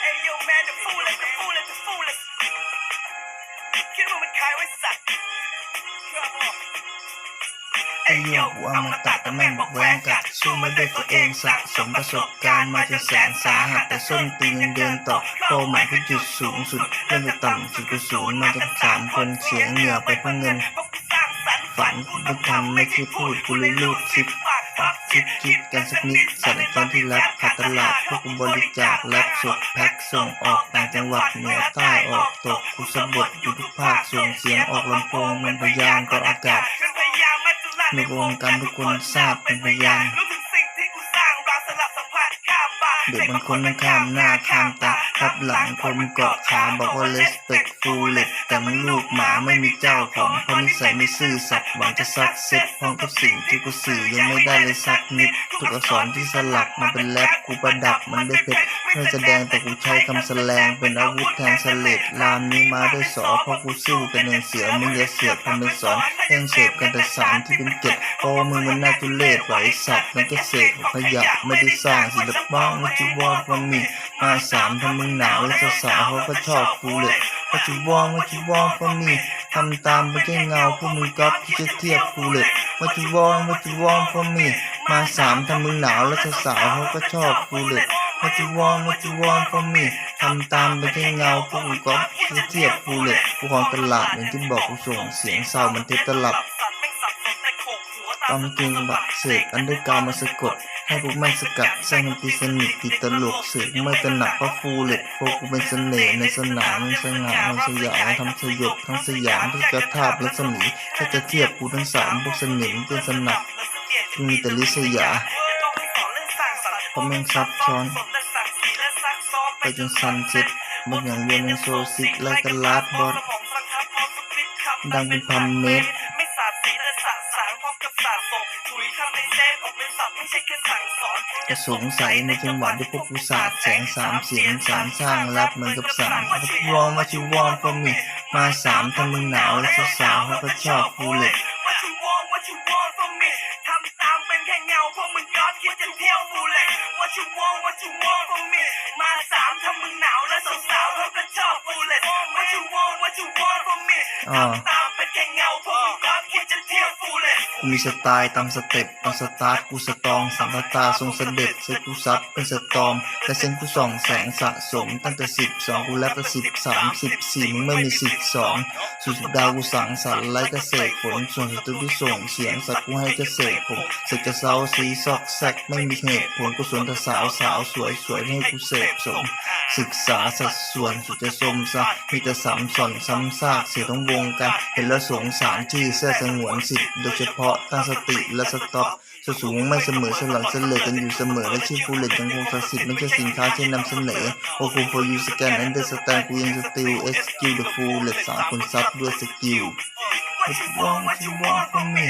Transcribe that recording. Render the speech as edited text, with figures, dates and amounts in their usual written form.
Hey yo man the foolish the foolish the foolish คิดว่ามันขายไว้สัตว์ไอ้โยกอมตะแต่แม่งบอกแหวงกัดสู้ไม่ด้วยตัวเองสะสมประสบการณ์มาจนแสนสาหัสแต่ส้นตีนยังเดินต่อเป้าหมายคือจุดสูงสุดเรื่องจะต่ำสุดก็ศูนย์มาจน3 คนเสียเหงื่อไปเพื่อเงินฝันไม่ทำไม่คิดพูดกูเลยลูดซิปคิดกันสักนิดสัตว์ตอนที่รับขาดตลาดพวกกูบริจาคแลบสดแพ็คส่งออกต่างจังหวัดเหนือใต้ออกตกกูสะบดอยู่ทุกภาคส่งเสียงออกลำโพงมันพยานต่ออากาศในวงการทุกคนทราบเป็นพยานเด็กบางคนมันข้ามหน้าข้ามตาทับหลังคนเกาะขาบอกว่า respect foolish แต่มันลูกหมาไม่มีเจ้าของเพราะนิสัยไม่ซื่อสัตย์หวังจะซักเซ็ตพร้อมกับสิ่งที่กูสื่อยังไม่ได้เลยสักนิดทุกอักษรที่สลักมาเป็นแรปกูประดับมันด้วยเพชรไม่แสดงแต่กูใช้คำแสลงเป็นอาวุธแทงเสลดลามนี้มาด้วยสอเพราะกูสู้กันอย่างเสือมึงอย่าเสือกทำเป็นสอนแย่งเสพกันแต่สารที่เป็นเก็บเพราะมึงมันน่าทุเรศไหวสัตว์มันก็เสกขยะไม่ได้สร้างศิลปะมันจะวอดมันมีมา3ถ้ามึงหนาวแล้วสาวเขาก็ชอบกูเลยWhat you want from me ทำตามไม่ใช่เงาพวกมึงก๊อปที่จะเทียบกูเลย What you want from me มา3ถ้ามึงหนาวแล้วสาวเขาก็ชอบกูเลย What you want from me ทำตามไม่ใช่เงาพวกมึงก๊อปที่จะเทียบกูเลยกูของตลาดอย่างที่บอกกูส่งเสียงเศร้ามันเทตลับต้องกินบักเสกอันด้วยกาวมาสะกดให้พวกแม่งสกัดสร้างมันตีสนิทติดตลกเสือกไม่ตระหนักเพราะฟูเล็ดพวกกูเป็นเสน่ห์ในสนามสง่าในสยามทำสยบทั้งสยามที่กระทาบและสมีถ้าจะเทียบกูทั้ง3พวกสนิมเป็นสนับกูมีแต่ลิษยาเพราะแม่งซับซ้อนไปจนซันเซ็ตมันอย่างเวียนโซซิกและก็ลาดบอสดังเป็นพันเมตรจะสงสัยในจังหวะที่พวกกูสาดแสง3 เสียง3สร้างรับเหมือนกับ3ว่าชิวอนพอมีมา3ถ้ามึงหนาวแล้วสาวเขาก็ชอบกูเลยทำตามเป็นแค่เงาพวกมึงก๊อปคิดจะเที่ยวกูเลยWhat you want from me มา3ถ้ามึงหนาวแล้วสาวเขาก็ชอบกูเลยWhat you want from me ทำตามเป็นแค่เงาพวกมึงก๊อปคิดจะเที่ยวกูเลยกูมีสไตล์ตามสเต็ปตอนสตาร์ทกูสตรองสัมผัสตาทรงเสด็จเซ็ตกูซับเป็นสตอมและเส้นกูส่องแสงสะสมตั้งแต่12กูแลบไป13 14มึงไม่มี12สุดดาวกูสั่งสรรค์ไร้เกษตรผลส่วนสตูดิส่งเสียงสัตว์กูให้เกษตรผมสึกจะเศร้าซีซอกแซกไม่มีเหตุผลกูสวนแต่สาวสวยให้กูเสพสมศึกษาสัดส่วนสุดจะสมซะมีแต่ซ้ำซ้อนซ้ำซากเสียทั้งวงการเห็นแล้วสงสารที่แท้สงวนสิทธิ์โดยเฉพาะตั้งสติและสต็อปสูงไม่เสมอสลับเสลอกันอยู่เสมอและชื่อฟูเล็ตยังคงศักดิ์สิทธิ์ไม่ใช่สินค้าที่นำเสนอโอ้กู for you scan understand กูยังสติล SQ the full เล็ต3 คนซับด้วยสกิลWhat you want from me